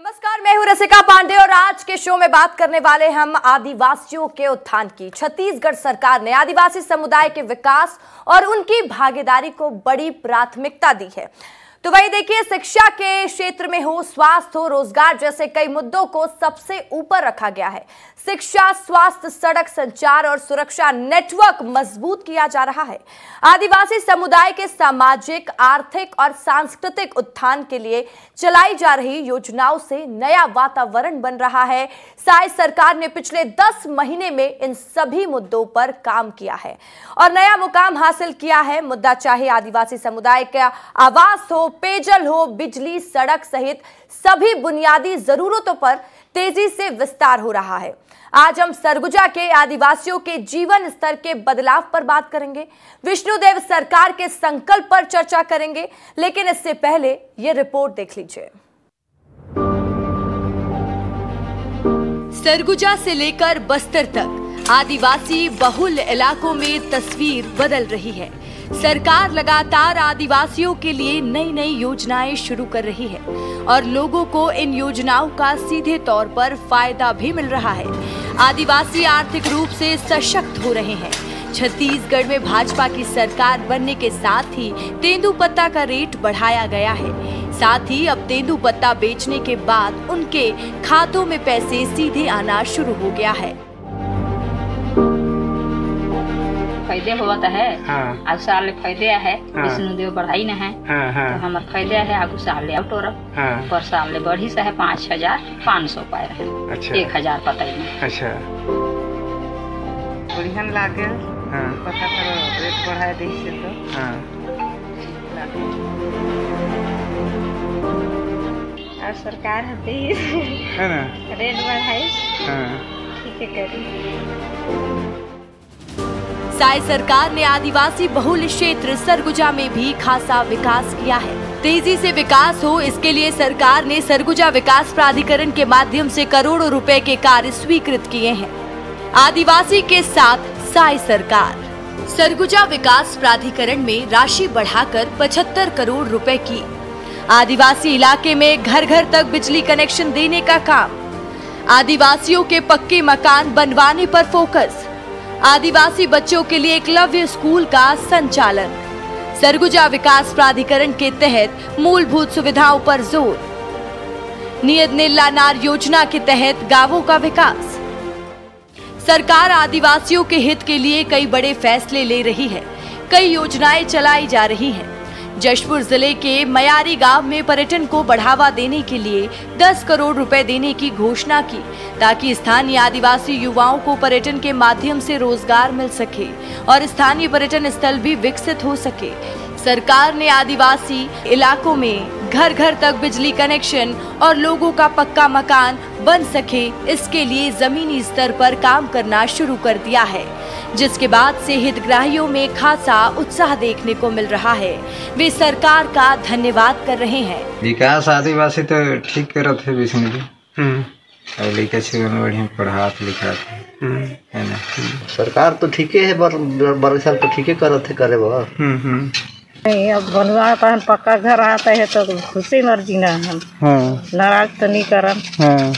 नमस्कार, मैं हूं रसिका पांडे और आज के शो में बात करने वाले हम आदिवासियों के उत्थान की। छत्तीसगढ़ सरकार ने आदिवासी समुदाय के विकास और उनकी भागीदारी को बड़ी प्राथमिकता दी है। तो वही देखिए, शिक्षा के क्षेत्र में हो, स्वास्थ्य हो, रोजगार जैसे कई मुद्दों को सबसे ऊपर रखा गया है। शिक्षा, स्वास्थ्य, सड़क, संचार और सुरक्षा नेटवर्क मजबूत किया जा रहा है। आदिवासी समुदाय के सामाजिक, आर्थिक और सांस्कृतिक उत्थान के लिए चलाई जा रही योजनाओं से नया वातावरण बन रहा है। साई सरकार ने पिछले 10 महीने में इन सभी मुद्दों पर काम किया है और नया मुकाम हासिल किया है। मुद्दा चाहे आदिवासी समुदाय का आवास हो, पेयजल हो, बिजली, सड़क सहित सभी बुनियादी जरूरतों पर तेजी से विस्तार हो रहा है। आज हम सरगुजा के आदिवासियों के जीवन स्तर के बदलाव पर बात करेंगे, विष्णुदेव सरकार के संकल्प पर चर्चा करेंगे, लेकिन इससे पहले ये रिपोर्ट देख लीजिए। सरगुजा से लेकर बस्तर तक आदिवासी बहुल इलाकों में तस्वीर बदल रही है। सरकार लगातार आदिवासियों के लिए नई नई योजनाएं शुरू कर रही है और लोगों को इन योजनाओं का सीधे तौर पर फायदा भी मिल रहा है। आदिवासी आर्थिक रूप से सशक्त हो रहे हैं। छत्तीसगढ़ में भाजपा की सरकार बनने के साथ ही तेंदुपत्ता का रेट बढ़ाया गया है। साथ ही अब तेंदुपत्ता बेचने के बाद उनके खातों में पैसे सीधे आना शुरू हो गया है। फायदे होता है। हाँ। आज साल फायदे है। हाँ। विष्णुदेव बढ़ाई न है। हाँ। तो हमारे फायदे है। आगु साल आउटोरब। हाँ। पर साल बढ़ी से है 5,500 पाए रहे। अच्छा। 1,000 पता ही नहीं। अच्छा। बढ़िया लागे। हाँ। पता करो रेट बढ़ाए दी से तो। हाँ। और सरकार हती है ना। रेट बढ़ाई। हाँ। ठीक है करी। साई सरकार ने आदिवासी बहुल क्षेत्र सरगुजा में भी खासा विकास किया है। तेजी से विकास हो, इसके लिए सरकार ने सरगुजा विकास प्राधिकरण के माध्यम से करोड़ों रुपए के कार्य स्वीकृत किए हैं। आदिवासी के साथ साई सरकार। सरगुजा विकास प्राधिकरण में राशि बढ़ाकर 75 करोड़ रुपए की। आदिवासी इलाके में घर घर तक बिजली कनेक्शन देने का काम। आदिवासियों के पक्के मकान बनवाने पर फोकस। आदिवासी बच्चों के लिए एकलव्य स्कूल का संचालन। सरगुजा विकास प्राधिकरण के तहत मूलभूत सुविधाओं पर जोर। नियत नीला नार योजना के तहत गांवों का विकास। सरकार आदिवासियों के हित के लिए कई बड़े फैसले ले रही है। कई योजनाएं चलाई जा रही हैं। जशपुर जिले के मयारी गांव में पर्यटन को बढ़ावा देने के लिए 10 करोड़ रुपए देने की घोषणा की, ताकि स्थानीय आदिवासी युवाओं को पर्यटन के माध्यम से रोजगार मिल सके और स्थानीय पर्यटन स्थल भी विकसित हो सके। सरकार ने आदिवासी इलाकों में घर घर तक बिजली कनेक्शन और लोगों का पक्का मकान बन सके, इसके लिए जमीनी स्तर पर काम करना शुरू कर दिया है, जिसके बाद से हितग्राहियों में खासा उत्साह देखने को मिल रहा है। वे सरकार का धन्यवाद कर रहे हैं। विकास आदिवासी तो ठीक करत है विष्णु जी। लड़का छुआ बढ़िया पढ़ात लिखात है ना। सरकार तो ठीक है, बरसाल तो ठीक है करत है करे बा। नहीं, अब बनवाता है पक्का घर आता है तो खुशी मर्जी ना हम। हाँ। नाराज तो नहीं करम। हाँ।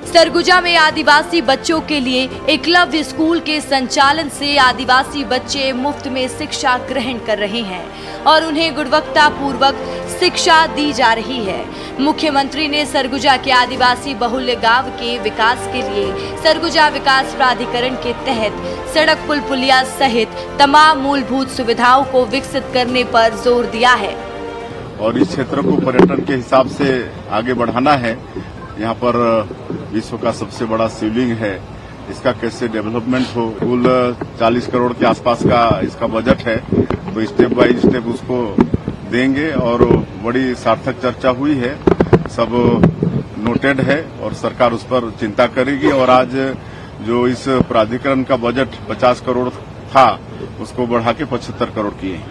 सरगुजा में आदिवासी बच्चों के लिए एकलव्य स्कूल के संचालन से आदिवासी बच्चे मुफ्त में शिक्षा ग्रहण कर रहे हैं और उन्हें गुणवत्ता पूर्वक शिक्षा दी जा रही है। मुख्यमंत्री ने सरगुजा के आदिवासी बहुल्य गांव के विकास के लिए सरगुजा विकास प्राधिकरण के तहत सड़क, पुल, पुलिया सहित तमाम मूलभूत सुविधाओं को विकसित करने पर जोर दिया है और इस क्षेत्र को पर्यटन के हिसाब से आगे बढ़ाना है। यहाँ पर विश्व का सबसे बड़ा शिवलिंग है, इसका कैसे डेवलपमेंट हो। कुल 40 करोड़ के आसपास का इसका बजट है, तो स्टेप बाय स्टेप उसको देंगे और बड़ी सार्थक चर्चा हुई है, सब नोटेड है और सरकार उस पर चिंता करेगी। और आज जो इस प्राधिकरण का बजट 50 करोड़ था, उसको बढ़ा के 75 करोड़ किए।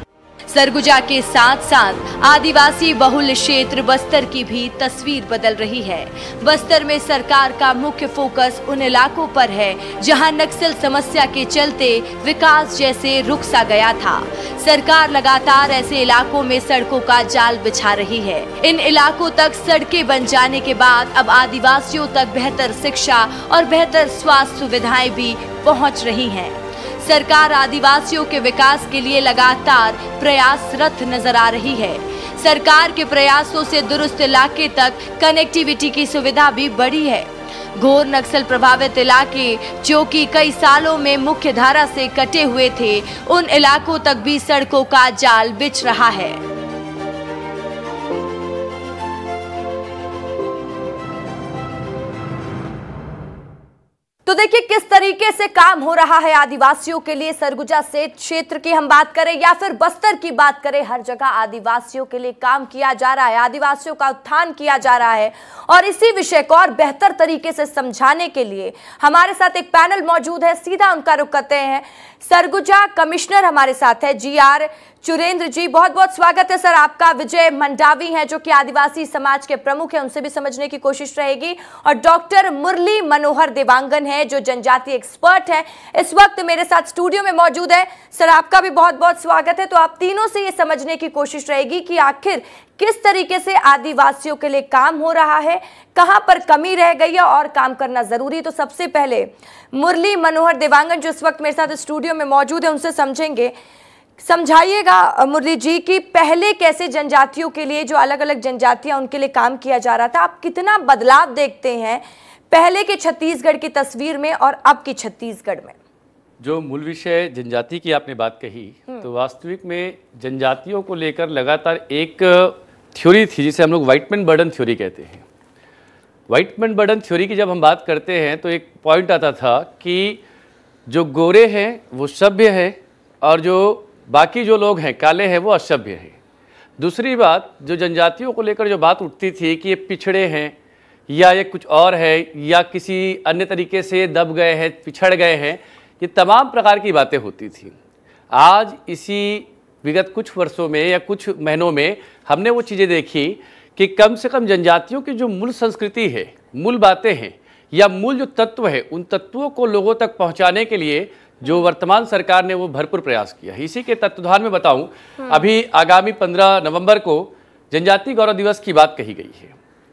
सरगुजा के साथ साथ आदिवासी बहुल क्षेत्र बस्तर की भी तस्वीर बदल रही है। बस्तर में सरकार का मुख्य फोकस उन इलाकों पर है जहां नक्सल समस्या के चलते विकास जैसे रुक सा गया था। सरकार लगातार ऐसे इलाकों में सड़कों का जाल बिछा रही है। इन इलाकों तक सड़कें बन जाने के बाद अब आदिवासियों तक बेहतर शिक्षा और बेहतर स्वास्थ्य सुविधाएं भी पहुंच रही हैं। सरकार आदिवासियों के विकास के लिए लगातार प्रयासरत नजर आ रही है। सरकार के प्रयासों से दुरुस्त इलाके तक कनेक्टिविटी की सुविधा भी बढ़ी है। घोर नक्सल प्रभावित इलाके जो कि कई सालों में मुख्य धारा से कटे हुए थे, उन इलाकों तक भी सड़कों का जाल बिछ रहा है। तो देखिए किस तरीके से काम हो रहा है आदिवासियों के लिए। सरगुजा से क्षेत्र की हम बात करें या फिर बस्तर की बात करें, हर जगह आदिवासियों के लिए काम किया जा रहा है, आदिवासियों का उत्थान किया जा रहा है। और इसी विषय को और बेहतर तरीके से समझाने के लिए हमारे साथ एक पैनल मौजूद है। सीधा उनका रुख करते हैं। सरगुजा कमिश्नर हमारे साथ है GR चुरेंद्र जी, बहुत बहुत स्वागत है सर आपका। विजय मंडावी हैं जो कि आदिवासी समाज के प्रमुख हैं, उनसे भी समझने की कोशिश रहेगी। और डॉक्टर मुरली मनोहर देवांगन है जो जनजातीय एक्सपर्ट है, इस वक्त मेरे साथ स्टूडियो में मौजूद है। सर आपका भी बहुत बहुत स्वागत है। तो आप तीनों से ये समझने की कोशिश रहेगी कि आखिर किस तरीके से आदिवासियों के लिए काम हो रहा है, कहां पर कमी रह गई है और काम करना जरूरी। तो सबसे पहले मुरली मनोहर देवांगन जो इस वक्त मेरे साथ स्टूडियो में मौजूद है, उनसे समझेंगे। समझाइएगा मुरली जी कि पहले कैसे जनजातियों के लिए, जो अलग अलग जनजातियां उनके लिए काम किया जा रहा था, आप कितना बदलाव देखते हैं पहले के छत्तीसगढ़ की तस्वीर में और अब की छत्तीसगढ़ में। जो मूल विषय जनजाति की आपने बात कही, तो वास्तविक में जनजातियों को लेकर लगातार एक थ्योरी थी जिसे हम लोग व्हाइटमैन बर्डन थ्योरी कहते हैं। व्हाइटमैन बर्डन थ्योरी की जब हम बात करते हैं तो एक पॉइंट आता था कि जो गोरे हैं वो सभ्य है और जो बाकी जो लोग हैं काले हैं वो असभ्य हैं। दूसरी बात, जो जनजातियों को लेकर जो बात उठती थी कि ये पिछड़े हैं या ये कुछ और है या किसी अन्य तरीके से दब गए हैं, पिछड़ गए हैं, ये तमाम प्रकार की बातें होती थी। आज इसी विगत कुछ वर्षों में या कुछ महीनों में हमने वो चीज़ें देखी कि कम से कम जनजातियों की जो मूल संस्कृति है, मूल बातें हैं या मूल जो तत्व है, उन तत्वों को लोगों तक पहुंचाने के लिए जो वर्तमान सरकार ने वो भरपूर प्रयास किया है। इसी के तत्वाधान में बताऊं, अभी आगामी 15 नवंबर को जनजातीय गौरव दिवस की बात कही गई है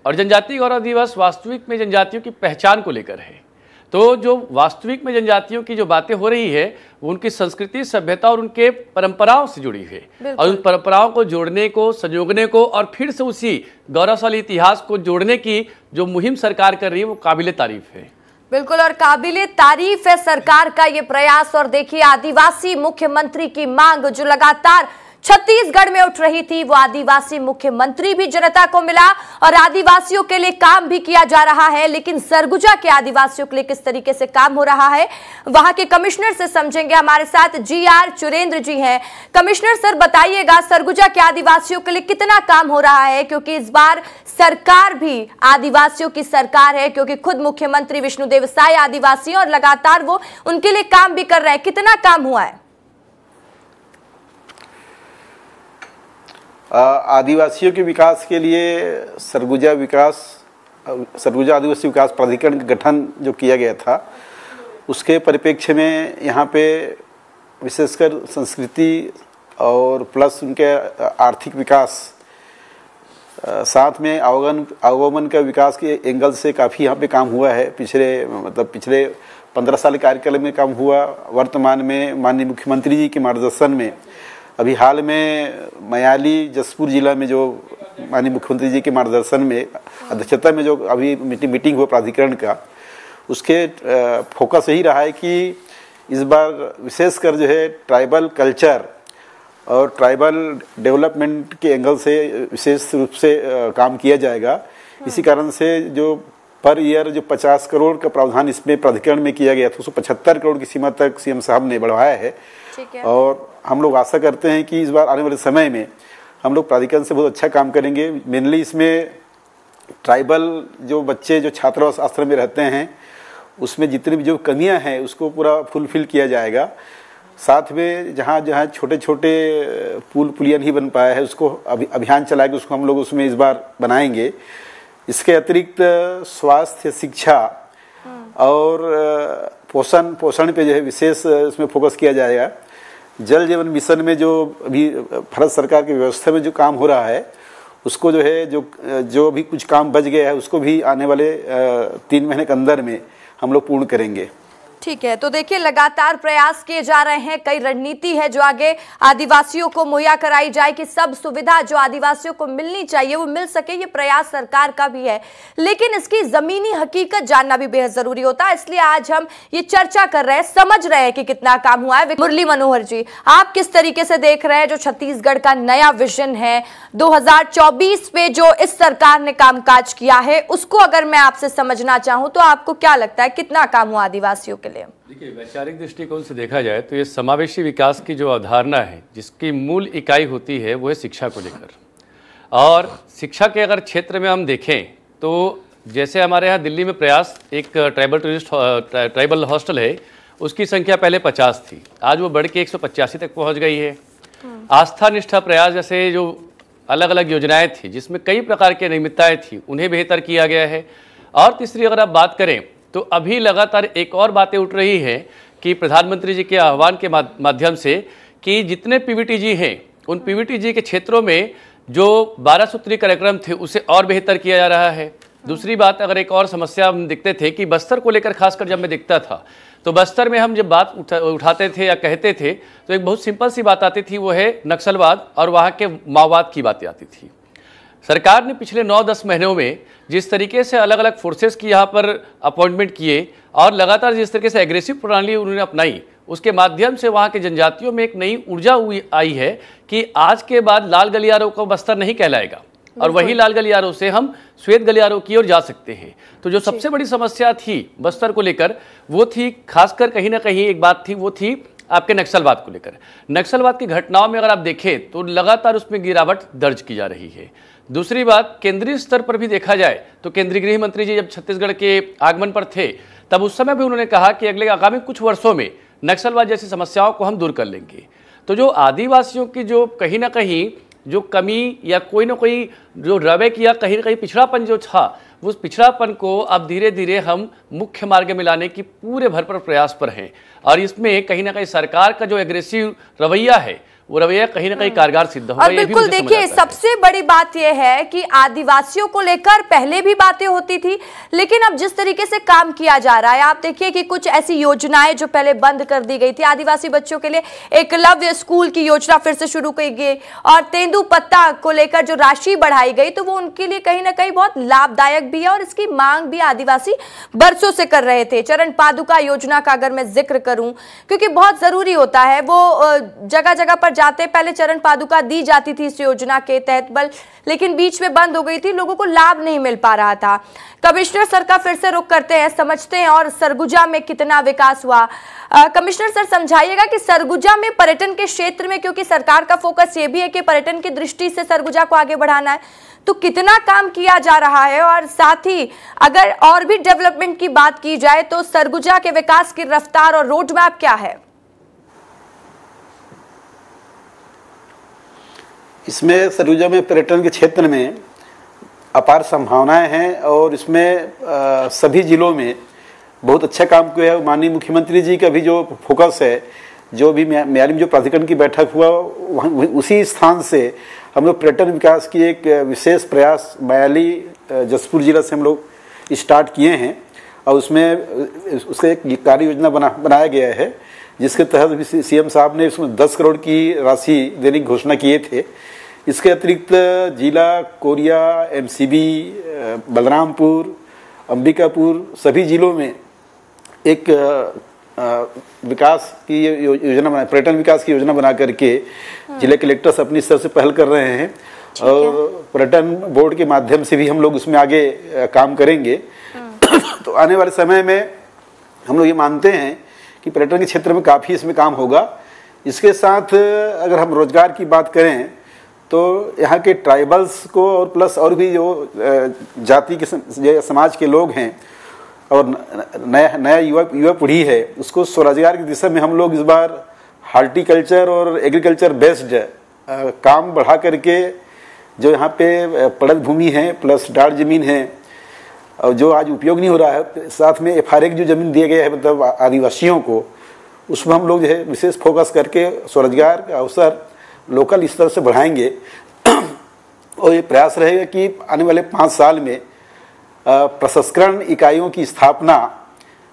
और जनजातीय गौरव दिवस वास्तविक में जनजातियों की पहचान को लेकर है। तो जो वास्तविक में जनजातियों की जो बातें हो रही है वो उनकी संस्कृति, सभ्यता और उनके परंपराओं से जुड़ी है और उन परंपराओं को जोड़ने को, संजोगने को और फिर से उसी गौरवशाली इतिहास को जोड़ने की जो मुहिम सरकार कर रही है वो काबिले तारीफ है। बिल्कुल, और काबिले तारीफ है सरकार का ये प्रयास। और देखिए आदिवासी मुख्यमंत्री की मांग जो लगातार छत्तीसगढ़ में उठ रही थी, वो आदिवासी मुख्यमंत्री भी जनता को मिला और आदिवासियों के लिए काम भी किया जा रहा है। लेकिन सरगुजा के आदिवासियों के लिए किस तरीके से काम हो रहा है, वहां के कमिश्नर से समझेंगे। हमारे साथ GR चुरेंद्र जी हैं। कमिश्नर सर बताइएगा, सरगुजा के आदिवासियों के लिए कितना काम हो रहा है, क्योंकि इस बार सरकार भी आदिवासियों की सरकार है, क्योंकि खुद मुख्यमंत्री विष्णुदेव साय आदिवासी और लगातार वो उनके लिए काम भी कर रहे हैं। कितना काम हुआ है? आदिवासियों के विकास के लिए सरगुजा आदिवासी विकास प्राधिकरण का गठन जो किया गया था, उसके परिप्रेक्ष्य में यहाँ पे विशेषकर संस्कृति और प्लस उनके आर्थिक विकास, साथ में आवागमन का विकास के एंगल से काफ़ी यहाँ पे काम हुआ है। पिछले 15 साल कार्यकाल में काम हुआ। वर्तमान में माननीय मुख्यमंत्री जी के मार्गदर्शन में अभी हाल में मयाली जसपुर जिला में जो माननीय मुख्यमंत्री जी के मार्गदर्शन में अध्यक्षता में जो अभी मीटिंग हुआ प्राधिकरण का, उसके फोकस यही रहा है कि इस बार विशेषकर जो है ट्राइबल कल्चर और ट्राइबल डेवलपमेंट के एंगल से विशेष रूप से काम किया जाएगा। इसी कारण से जो पर ईयर जो 50 करोड़ का प्रावधान इसमें प्राधिकरण में किया गया था, उसको 75 करोड़ की सीमा तक CM साहब ने बढ़ाया है। और हम लोग आशा करते हैं कि इस बार आने वाले समय में हम लोग प्राधिकरण से बहुत अच्छा काम करेंगे। मेनली इसमें ट्राइबल जो बच्चे जो छात्रावास आश्रम में रहते हैं, उसमें जितनी भी जो कमियां हैं उसको पूरा फुलफिल किया जाएगा। साथ में जहाँ जहाँ छोटे छोटे पुल पुलिया नहीं बन पाया है उसको अभियान चला के उसको हम लोग उसमें इस बार बनाएंगे। इसके अतिरिक्त स्वास्थ्य, शिक्षा और पोषण पे जो है विशेष इसमें फोकस किया जाएगा। जल जीवन मिशन में जो अभी भारत सरकार की व्यवस्था में जो काम हो रहा है उसको जो है जो भी कुछ काम बच गया है उसको भी आने वाले 3 महीने के अंदर में हम लोग पूर्ण करेंगे। ठीक है, तो देखिए लगातार प्रयास किए जा रहे हैं, कई रणनीति है जो आगे आदिवासियों को मुहैया कराई जाए कि सब सुविधा जो आदिवासियों को मिलनी चाहिए वो मिल सके। ये प्रयास सरकार का भी है, लेकिन इसकी जमीनी हकीकत जानना भी बेहद जरूरी होता है। इसलिए आज हम ये चर्चा कर रहे हैं, समझ रहे हैं कि कितना काम हुआ है। मुरली मनोहर जी, आप किस तरीके से देख रहे हैं जो छत्तीसगढ़ का नया विजन है 2024 पे जो इस सरकार ने कामकाज किया है, उसको अगर मैं आपसे समझना चाहूं तो आपको क्या लगता है कितना काम हुआ आदिवासियों के लिए? देखिए, वैचारिक दृष्टिकोण से देखा जाए तो ये समावेशी विकास की जो अवधारणा है जिसकी मूल इकाई होती है वो है शिक्षा को लेकर। और शिक्षा के अगर क्षेत्र में हम देखें तो जैसे हमारे यहाँ दिल्ली में प्रयास एक ट्राइबल हॉस्टल है, उसकी संख्या पहले 50 थी, आज वो बढ़ के 185 तक पहुँच गई है। आस्था निष्ठा प्रयास जैसे जो अलग अलग योजनाएं थी जिसमें कई प्रकार की नियमितताएं थी उन्हें बेहतर किया गया है। और तीसरी अगर आप बात करें तो अभी लगातार एक और बातें उठ रही हैं कि प्रधानमंत्री जी के आह्वान के माध्यम से कि जितने पीवीटीजी हैं उन पीवीटीजी के क्षेत्रों में जो 12 सूत्री कार्यक्रम थे उसे और बेहतर किया जा रहा है। दूसरी बात, अगर एक और समस्या हम देखते थे कि बस्तर को लेकर खासकर जब मैं देखता था तो बस्तर में हम जब बात उठाते थे या कहते थे तो एक बहुत सिंपल सी बात आती थी, वो है नक्सलवाद और वहाँ के माओवाद की बातें आती थी। सरकार ने पिछले 9-10 महीनों में जिस तरीके से अलग अलग फोर्सेस की यहाँ पर अपॉइंटमेंट किए और लगातार जिस तरीके से एग्रेसिव प्रणाली उन्होंने अपनाई, उसके माध्यम से वहाँ के जनजातियों में एक नई ऊर्जा आई है कि आज के बाद लाल गलियारों को बस्तर नहीं कहलाएगा और वही लाल गलियारों से हम श्वेत गलियारों की ओर जा सकते हैं। तो जो सबसे बड़ी समस्या थी बस्तर को लेकर वो थी, खासकर कहीं ना कहीं एक बात थी, वो थी आपके नक्सलवाद को लेकर। नक्सलवाद की घटनाओं में अगर आप देखें तो लगातार उसमें गिरावट दर्ज की जा रही है। दूसरी बात, केंद्रीय स्तर पर भी देखा जाए तो केंद्रीय गृह मंत्री जी जब छत्तीसगढ़ के आगमन पर थे तब उस समय भी उन्होंने कहा कि अगले आगामी कुछ वर्षों में नक्सलवाद जैसी समस्याओं को हम दूर कर लेंगे। तो जो आदिवासियों की जो कहीं ना कहीं जो कमी या कोई ना कोई जो रवै किया कहीं ना कहीं पिछड़ापन जो था, उस पिछड़ापन को अब धीरे धीरे हम मुख्य मार्ग में लाने की पूरे भरपूर प्रयास पर हैं। और इसमें कहीं ना कहीं सरकार का जो एग्रेसिव रवैया है वो रवैया कहीं ना कहीं कारगर सिद्ध होगा। और बिल्कुल देखिए, सबसे बड़ी बात यह है कि आदिवासियों को लेकर पहले भी बातें होती थी, लेकिन अब जिस तरीके से काम किया जा रहा है, आप देखिए कि कुछ ऐसी योजनाएं जो पहले बंद कर दी गई थी, आदिवासी बच्चों के लिए एकलव्य स्कूल की योजना फिर से शुरू की गई और तेंदुपत्ता को लेकर जो राशि बढ़ाई गई तो वो उनके लिए कहीं ना कहीं बहुत लाभदायक भी है और इसकी मांग भी आदिवासी बरसों से कर रहे थे। चरण पादुका योजना का अगर मैं जिक्र करूं, क्योंकि बहुत जरूरी होता है, वो जगह जगह पर जाते पहले चरण पादुका दी जाती थी इस योजना के तहत, लेकिन बीच में बंद हो गई थी, लोगों को लाभ नहीं मिल पा रहा था। कमिश्नर सर का फिर से रुख करते हैं, समझते हैं और सरगुजा में कितना विकास हुआ। कमिश्नर सर समझाइएगा कि सरगुजा में पर्यटन के क्षेत्र में, क्योंकि सरकार का फोकस ये भी है कि पर्यटन की दृष्टि से सरगुजा को आगे बढ़ाना है, तो कितना काम किया जा रहा है और साथ ही अगर और भी डेवलपमेंट की बात की जाए तो सरगुजा के विकास की रफ्तार और रोड मैप क्या है? इसमें सरगुजा में पर्यटन के क्षेत्र में अपार संभावनाएं हैं और इसमें सभी जिलों में बहुत अच्छा काम किया है। माननीय मुख्यमंत्री जी का भी जो फोकस है, जो भी म्याली में जो प्राधिकरण की बैठक हुआ उसी स्थान से हम लोग पर्यटन विकास की एक विशेष प्रयास म्याली जसपुर जिला से हम लोग स्टार्ट किए हैं और उससे एक कार्य योजना बनाया गया है जिसके तहत सीएम साहब ने उसमें 10 करोड़ की राशि देने की घोषणा किए थे। इसके अतिरिक्त जिला कोरिया, एमसीबी, बलरामपुर, अंबिकापुर सभी जिलों में एक विकास की योजना बना, पर्यटन विकास की योजना बना करके जिले कलेक्टर्स अपनी स्तर से पहल कर रहे हैं और पर्यटन बोर्ड के माध्यम से भी हम लोग उसमें आगे काम करेंगे। तो आने वाले समय में हम लोग ये मानते हैं कि पर्यटन के क्षेत्र में काफ़ी इसमें काम होगा। इसके साथ अगर हम रोजगार की बात करें तो यहाँ के ट्राइबल्स को और प्लस और भी जो जाति के समाज के लोग हैं और नया युवा पीढ़ी है उसको स्वरोजगार की दिशा में हम लोग इस बार हार्टिकल्चर और एग्रीकल्चर बेस्ड काम बढ़ा करके जो यहाँ पे पड़त भूमि है प्लस डाढ़ जमीन है और जो आज उपयोग नहीं हो रहा है, साथ में FRA की जो ज़मीन दिए गए हैं मतलब आदिवासियों को, उसमें हम लोग जो है विशेष फोकस करके स्वरोजगार का अवसर लोकल स्तर से बढ़ाएंगे। और ये प्रयास रहेगा कि आने वाले 5 साल में प्रसंस्करण इकाइयों की स्थापना,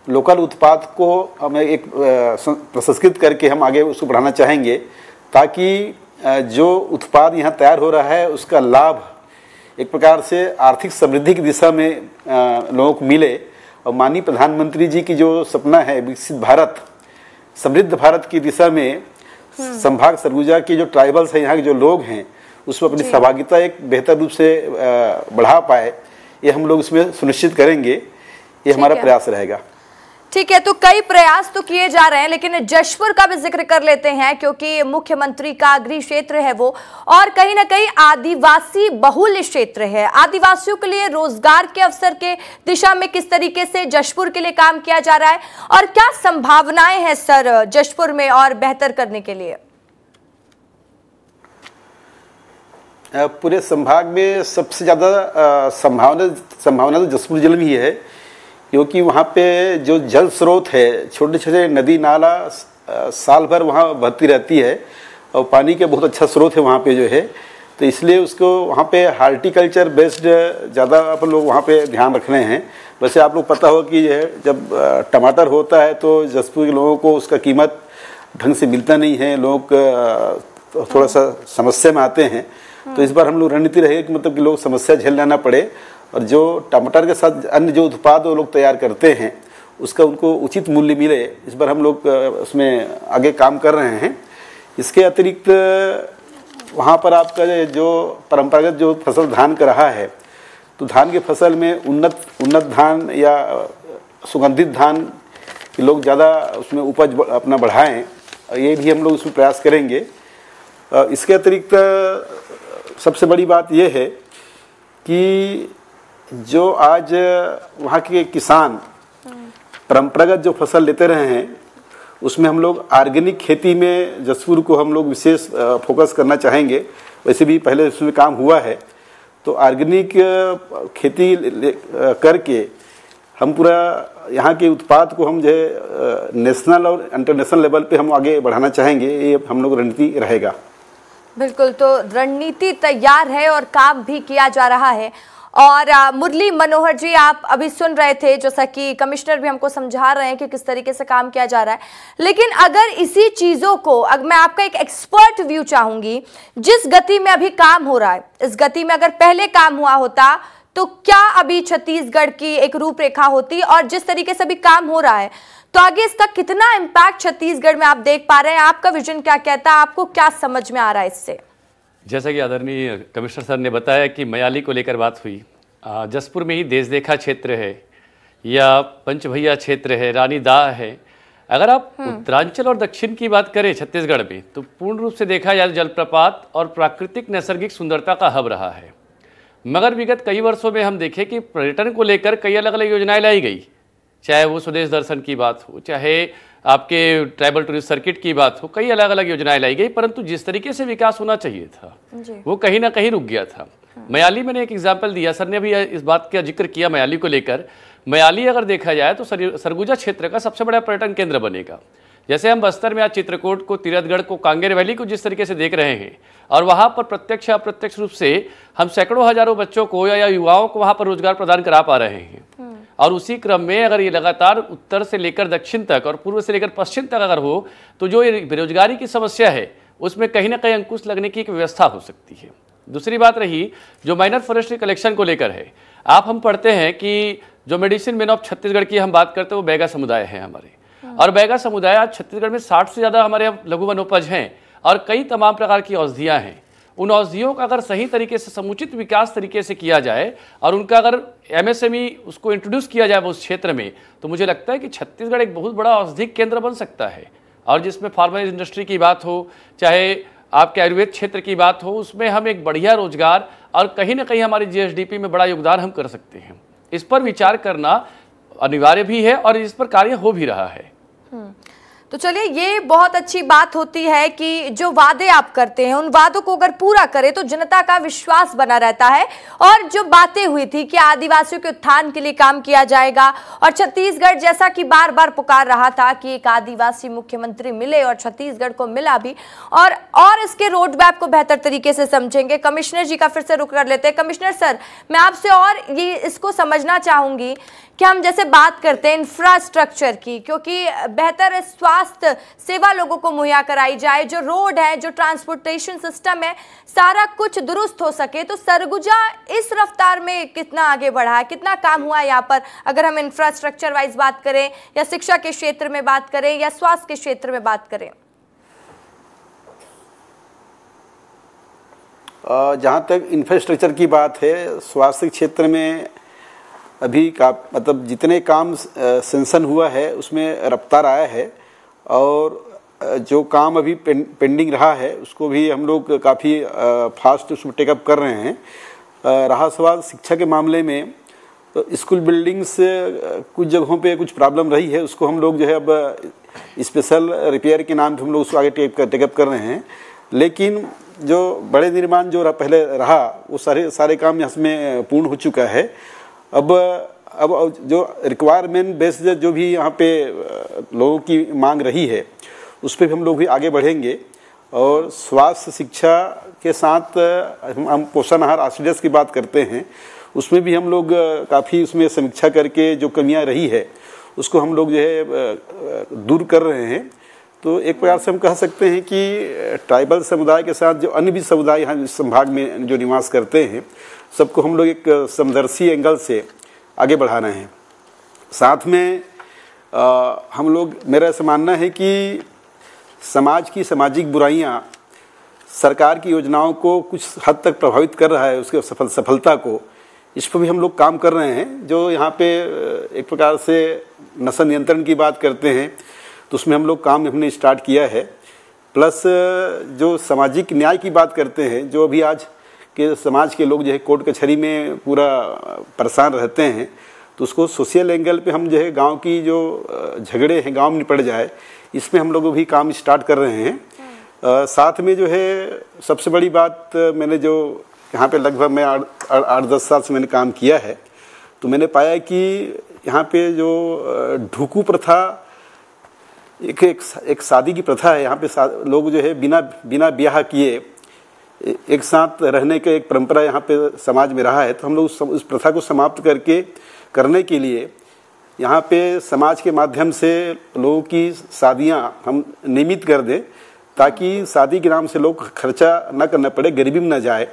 लोकल उत्पाद को हमें एक प्रसंस्कृत करके हम आगे उसको बढ़ाना चाहेंगे, ताकि जो उत्पाद यहाँ तैयार हो रहा है उसका लाभ एक प्रकार से आर्थिक समृद्धि की दिशा में लोगों को मिले। और माननीय प्रधानमंत्री जी की जो सपना है विकसित भारत, समृद्ध भारत की दिशा में संभाग सरगुजा के जो ट्राइबल्स हैं, यहाँ के जो लोग हैं, उसमें अपनी सहभागिता एक बेहतर रूप से बढ़ा पाए, ये हम लोग इसमें सुनिश्चित करेंगे। ये हमारा प्रयास रहेगा। ठीक है, तो कई प्रयास तो किए जा रहे हैं, लेकिन जशपुर का भी जिक्र कर लेते हैं क्योंकि मुख्यमंत्री का गृह क्षेत्र है वो, और कहीं ना कहीं आदिवासी बहुल क्षेत्र है। आदिवासियों के लिए रोजगार के अवसर के दिशा में किस तरीके से जशपुर के लिए काम किया जा रहा है और क्या संभावनाएं हैं सर जशपुर में और बेहतर करने के लिए? पूरे संभाग में सबसे ज़्यादा संभावना तो जशपुर जिले में ही है, क्योंकि वहाँ पे जो जल स्रोत है, छोटे छोटे नदी नाला साल भर वहाँ बहती रहती है और पानी का बहुत अच्छा स्रोत है वहाँ पे जो है, तो इसलिए उसको वहाँ पे हार्टिकल्चर बेस्ड ज़्यादा अपन लोग वहाँ पे ध्यान रख रहे हैं। वैसे आप लोग पता हो कि जब टमाटर होता है तो जशपुर के लोगों को उसका कीमत ढंग से मिलता नहीं है, लोग थोड़ा सा समस्या में आते हैं। तो इस बार हम लोग रणनीति रहे कि मतलब कि लोग समस्या झेलना ना पड़े और जो टमाटर के साथ अन्य जो उत्पाद वो लोग तैयार करते हैं उसका उनको उचित मूल्य मिले। इस बार हम लोग उसमें आगे काम कर रहे हैं। इसके अतिरिक्त वहाँ पर आपका जो परंपरागत जो फसल धान का रहा है, तो धान के फसल में उन्नत धान या सुगंधित धान के लोग ज़्यादा उसमें उपज अपना बढ़ाएं, ये भी हम लोग उसमें प्रयास करेंगे। इसके अतिरिक्त सबसे बड़ी बात यह है कि जो आज वहाँ के किसान परंपरागत जो फसल लेते रहे हैं, उसमें हम लोग ऑर्गेनिक खेती में जशपुर को हम लोग विशेष फोकस करना चाहेंगे। वैसे भी पहले इसमें काम हुआ है, तो ऑर्गेनिक खेती करके हम पूरा यहाँ के उत्पाद को हम जो है नेशनल और इंटरनेशनल लेवल पे हम आगे बढ़ाना चाहेंगे। ये हम लोग रणनीति रहेगा। बिल्कुल, तो रणनीति तैयार है और काम भी किया जा रहा है। और मुरली मनोहर जी, आप अभी सुन रहे थे जैसा कि कमिश्नर भी हमको समझा रहे हैं कि किस तरीके से काम किया जा रहा है, लेकिन अगर इसी चीजों को, अगर मैं आपका एक एक्सपर्ट व्यू चाहूंगी, जिस गति में अभी काम हो रहा है, इस गति में अगर पहले काम हुआ होता तो क्या अभी छत्तीसगढ़ की एक रूपरेखा होती, और जिस तरीके से अभी काम हो रहा है तो आगे इसका कितना इम्पैक्ट छत्तीसगढ़ में आप देख पा रहे हैं? आपका विजन क्या कहता है? आपको क्या समझ में आ रहा है इससे? जैसा कि आदरणीय कमिश्नर सर ने बताया कि मयाली को लेकर बात हुई, जसपुर में ही देश देखा क्षेत्र है या पंचभैया क्षेत्र है, रानी दाह है। अगर आप उत्तरांचल और दक्षिण की बात करें छत्तीसगढ़ में, तो पूर्ण रूप से देखा जाए जलप्रपात और प्राकृतिक नैसर्गिक सुंदरता का हब रहा है। मगर विगत कई वर्षों में हम देखें कि पर्यटन को लेकर कई अलग अलग योजनाएं लाई गई, चाहे वो स्वदेश दर्शन की बात हो, चाहे आपके ट्राइबल टूरिस्ट सर्किट की बात हो, कई अलग अलग योजनाएं लाई गई, परंतु जिस तरीके से विकास होना चाहिए था वो कहीं ना कहीं रुक गया था। मयाली मैंने एक एग्जाम्पल दिया, सर ने भी इस बात का जिक्र किया मयाली को लेकर। मयाली अगर देखा जाए तो सरगुजा क्षेत्र का सबसे बड़ा पर्यटन केंद्र बनेगा। जैसे हम बस्तर में आज चित्रकूट को, तीरथगढ़ को, कांगेर वैली को जिस तरीके से देख रहे हैं, और वहाँ पर प्रत्यक्ष अप्रत्यक्ष रूप से हम सैकड़ों हजारों बच्चों को या युवाओं को वहाँ पर रोजगार प्रदान करा पा रहे हैं। और उसी क्रम में अगर ये लगातार उत्तर से लेकर दक्षिण तक और पूर्व से लेकर पश्चिम तक अगर हो, तो जो ये बेरोजगारी की समस्या है उसमें कहीं ना कहीं अंकुश लगने की एक व्यवस्था हो सकती है। दूसरी बात रही जो माइनर फॉरेस्ट्री कलेक्शन को लेकर है, हम पढ़ते हैं कि जो मेडिसिन मैन ऑफ छत्तीसगढ़ की हम बात करते हैं वो बैगा समुदाय है हमारे, और बैगा समुदाय आज छत्तीसगढ़ में 60 से ज़्यादा हमारे लघु वनोपज हैं और कई तमाम प्रकार की औषधियाँ हैं। उन औषधियों का अगर सही तरीके से समुचित विकास तरीके से किया जाए और उनका अगर MSME उसको इंट्रोड्यूस किया जाए उस क्षेत्र में, तो मुझे लगता है कि छत्तीसगढ़ एक बहुत बड़ा औषधिक केंद्र बन सकता है। और जिसमें फार्मा इंडस्ट्री की बात हो, चाहे आपके आयुर्वेद क्षेत्र की बात हो, उसमें हम एक बढ़िया रोजगार और कहीं ना कहीं हमारी GSDP में बड़ा योगदान हम कर सकते हैं। इस पर विचार करना अनिवार्य भी है और इस पर कार्य हो भी रहा है। तो चलिए, ये बहुत अच्छी बात होती है कि जो वादे आप करते हैं उन वादों को अगर पूरा करें तो जनता का विश्वास बना रहता है। और जो बातें हुई थी कि आदिवासियों के उत्थान के लिए काम किया जाएगा, और छत्तीसगढ़ जैसा कि बार बार पुकार रहा था कि एक आदिवासी मुख्यमंत्री मिले, और छत्तीसगढ़ को मिला भी, और इसके रोड मैप को बेहतर तरीके से समझेंगे। कमिश्नर जी का फिर से रुख कर लेते हैं। कमिश्नर सर, मैं आपसे और ये इसको समझना चाहूंगी कि हम जैसे बात करते हैं इंफ्रास्ट्रक्चर की, क्योंकि बेहतर स्वास्थ्य सेवा लोगों को मुहैया कराई जाए, जो रोड है, जो ट्रांसपोर्टेशन सिस्टम है, सारा कुछ दुरुस्त हो सके, तो सरगुजा इस रफ्तार में कितना आगे बढ़ा है, कितना काम हुआ है यहाँ पर, अगर हम इंफ्रास्ट्रक्चर वाइज बात करें, या शिक्षा के क्षेत्र में बात करें, या स्वास्थ्य के क्षेत्र में बात करें? जहाँ तक इंफ्रास्ट्रक्चर की बात है, स्वास्थ्य क्षेत्र में अभी का मतलब जितने काम सेंशन हुआ है उसमें रफ्तार आया है, और जो काम अभी पेंडिंग रहा है उसको भी हम लोग काफ़ी फास्ट उसमें टेकअप कर रहे हैं। रहा सवाल शिक्षा के मामले में, तो स्कूल बिल्डिंग्स कुछ जगहों पे कुछ प्रॉब्लम रही है, उसको हम लोग जो है अब स्पेशल रिपेयर के नाम पे हम लोग उसको आगे टेकअप कर रहे हैं। लेकिन जो बड़े निर्माण जो पहले रहा वो सारे काम इसमें पूर्ण हो चुका है। अब जो रिक्वायरमेंट बेस्ड जो भी यहाँ पे लोगों की मांग रही है उस पर भी हम लोग भी आगे बढ़ेंगे, और स्वास्थ्य शिक्षा के साथ हम पोषण आहार आश्रय की बात करते हैं, उसमें भी हम लोग काफ़ी उसमें समीक्षा करके जो कमियां रही है उसको हम लोग जो है दूर कर रहे हैं। तो एक प्रकार से हम कह सकते हैं कि ट्राइबल समुदाय के साथ जो अन्य भी समुदाय यहाँ इस संभाग में जो निवास करते हैं सबको हम लोग एक समदर्शी एंगल से आगे बढ़ा रहे हैं। साथ में हम लोग, मेरा ऐसा मानना है कि समाज की सामाजिक बुराइयां सरकार की योजनाओं को कुछ हद तक प्रभावित कर रहा है, उसके सफलता को, इस पर भी हम लोग काम कर रहे हैं। जो यहाँ पे एक प्रकार से नशा नियंत्रण की बात करते हैं तो उसमें हम लोग काम हमने स्टार्ट किया है। प्लस जो सामाजिक न्याय की बात करते हैं, जो अभी आज के समाज के लोग जो है कोर्ट कचहरी में पूरा परेशान रहते हैं, तो उसको सोशल एंगल पे हम जो है गांव की जो झगड़े हैं गांव में निपट जाए, इसमें हम लोग भी काम स्टार्ट कर रहे हैं। साथ में जो है सबसे बड़ी बात, मैंने जो यहाँ पे लगभग मैं 8-10 साल से मैंने काम किया है, तो मैंने पाया कि यहाँ पे जो ढुकू प्रथा एक शादी की प्रथा है। यहाँ पे लोग जो है बिना ब्याह किए एक साथ रहने का एक परंपरा यहाँ पे समाज में रहा है। तो हम लोग उस प्रथा को समाप्त करने के लिए यहाँ पे समाज के माध्यम से लोगों की शादियाँ हम नियमित कर दें, ताकि शादी के नाम से लोग खर्चा ना करना पड़े, गरीबी में ना जाए।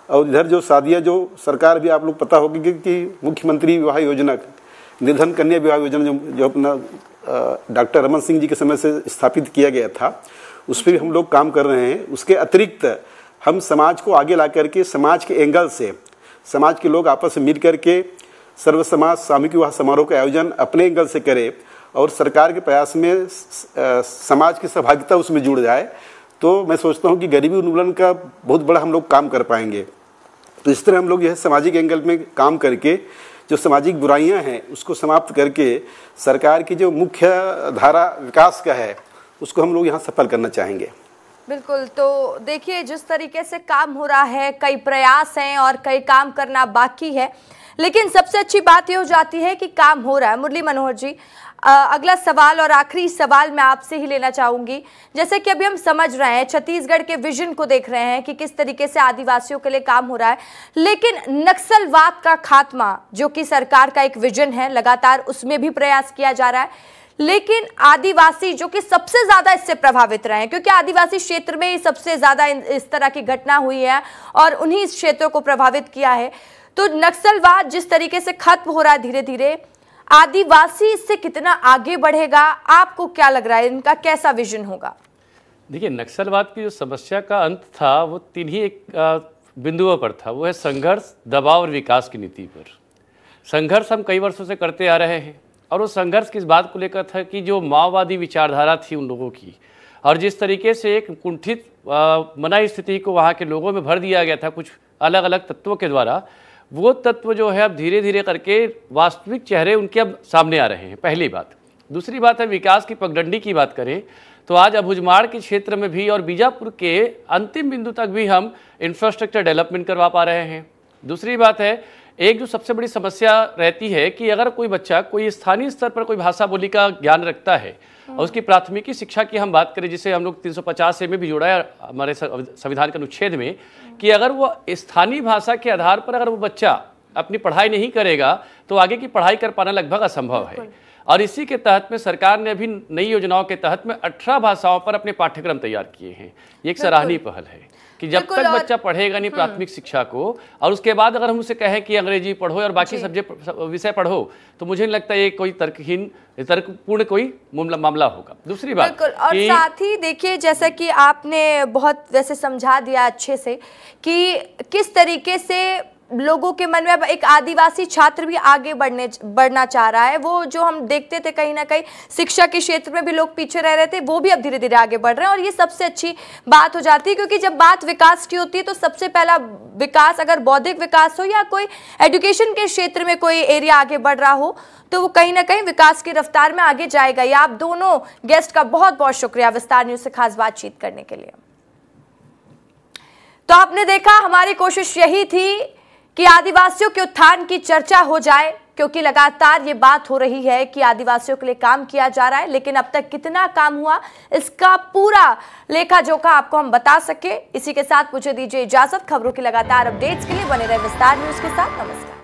और इधर जो शादियाँ जो सरकार भी, आप लोग पता होगी कि मुख्यमंत्री विवाह योजना, निर्धन कन्या विवाह योजना जो अपना डॉक्टर रमन सिंह जी के समय से स्थापित किया गया था, उस पर भी हम लोग काम कर रहे हैं। उसके अतिरिक्त हम समाज को आगे ला करके समाज के एंगल से समाज के लोग आपस में मिल करके सर्व समाज सामूहिक विवाह समारोह का आयोजन अपने एंगल से करें, और सरकार के प्रयास में समाज की सहभागिता उसमें जुड़ जाए, तो मैं सोचता हूँ कि गरीबी उन्मूलन का बहुत बड़ा हम लोग काम कर पाएंगे। तो इस तरह हम लोग यह सामाजिक एंगल में काम करके जो सामाजिक बुराइयां हैं उसको समाप्त करके सरकार की जो मुख्य धारा विकास का है उसको हम लोग यहाँ सफल करना चाहेंगे। बिल्कुल। तो देखिए, जिस तरीके से काम हो रहा है, कई प्रयास हैं और कई काम करना बाकी है, लेकिन सबसे अच्छी बात ये हो जाती है कि काम हो रहा है। मुरली मनोहर जी, अगला सवाल और आखिरी सवाल मैं आपसे ही लेना चाहूंगी। जैसे कि अभी हम समझ रहे हैं, छत्तीसगढ़ के विजन को देख रहे हैं कि किस तरीके से आदिवासियों के लिए काम हो रहा है, लेकिन नक्सलवाद का खात्मा जो कि सरकार का एक विजन है, लगातार उसमें भी प्रयास किया जा रहा है, लेकिन आदिवासी जो कि सबसे ज्यादा इससे प्रभावित रहे हैं, क्योंकि आदिवासी क्षेत्र में ही सबसे ज्यादा इस तरह की घटना हुई है और उन्हीं क्षेत्रों को प्रभावित किया है। तो नक्सलवाद जिस तरीके से खत्म हो रहा है धीरे धीरे, आदिवासी इससे कितना आगे बढ़ेगा, आपको क्या लग रहा है, इनका कैसा विजन होगा? देखिए, नक्सलवाद की जो समस्या का अंत था वो 3 ही एक बिंदुओं पर था। वो है संघर्ष, दबाव और विकास की नीति पर। संघर्ष हम कई वर्षों से करते आ रहे हैं, और वो संघर्ष किस बात को लेकर था कि जो माओवादी विचारधारा थी उन लोगों की, और जिस तरीके से एक कुंठित मनाई स्थिति को वहाँ के लोगों में भर दिया गया था कुछ अलग अलग तत्वों के द्वारा, वो तत्व जो है अब धीरे धीरे करके वास्तविक चेहरे उनके अब सामने आ रहे हैं, पहली बात। दूसरी बात है विकास की पगडंडी की बात करें तो आज अबुझमाड़ के क्षेत्र में भी और बीजापुर के अंतिम बिंदु तक भी हम इंफ्रास्ट्रक्चर डेवलपमेंट करवा पा रहे हैं। दूसरी बात है एक जो सबसे बड़ी समस्या रहती है कि अगर कोई बच्चा कोई स्थानीय स्तर पर कोई भाषा बोली का ज्ञान रखता है और उसकी प्राथमिकी शिक्षा की हम बात करें जिसे हम लोग 350 में भी जोड़ा है हमारे संविधान के अनुच्छेद में कि अगर वो स्थानीय भाषा के आधार पर अगर वो बच्चा अपनी पढ़ाई नहीं करेगा तो आगे की पढ़ाई कर पाना लगभग असंभव है। और इसी के तहत में सरकार ने अभी नई योजनाओं के तहत में 18 भाषाओं पर अपने पाठ्यक्रम तैयार किए हैं। ये एक सराहनीय पहल है कि जब तक बच्चा पढ़ेगा नहीं प्राथमिक शिक्षा को और उसके बाद अगर हम उसे कहें कि अंग्रेजी पढ़ो और बाकी सब्जेक्ट विषय पढ़ो तो मुझे नहीं लगता ये कोई तर्कपूर्ण कोई मामला होगा। दूसरी बात और साथ ही देखिए जैसा कि आपने बहुत वैसे समझा दिया अच्छे से कि किस तरीके से लोगों के मन में अब एक आदिवासी छात्र भी आगे बढ़ना चाह रहा है। वो जो हम देखते थे कहीं ना कहीं शिक्षा के क्षेत्र में भी लोग पीछे रह रहे थे, वो भी अब धीरे धीरे आगे बढ़ रहे हैं और ये सबसे अच्छी बात हो जाती है क्योंकि जब बात विकास की होती है तो सबसे पहला विकास अगर बौद्धिक विकास हो या कोई एजुकेशन के क्षेत्र में कोई एरिया आगे बढ़ रहा हो तो वो कहीं ना कहीं विकास की रफ्तार में आगे जाएगा। या आप दोनों गेस्ट का बहुत बहुत शुक्रिया विस्तार न्यूज से खास बातचीत करने के लिए। तो आपने देखा हमारी कोशिश यही थी कि आदिवासियों के उत्थान की चर्चा हो जाए क्योंकि लगातार ये बात हो रही है कि आदिवासियों के लिए काम किया जा रहा है लेकिन अब तक कितना काम हुआ इसका पूरा लेखा जोखा आपको हम बता सके। इसी के साथ मुझे दीजिए इजाजत। खबरों की लगातार अपडेट्स के लिए बने रहे विस्तार न्यूज के साथ। नमस्कार।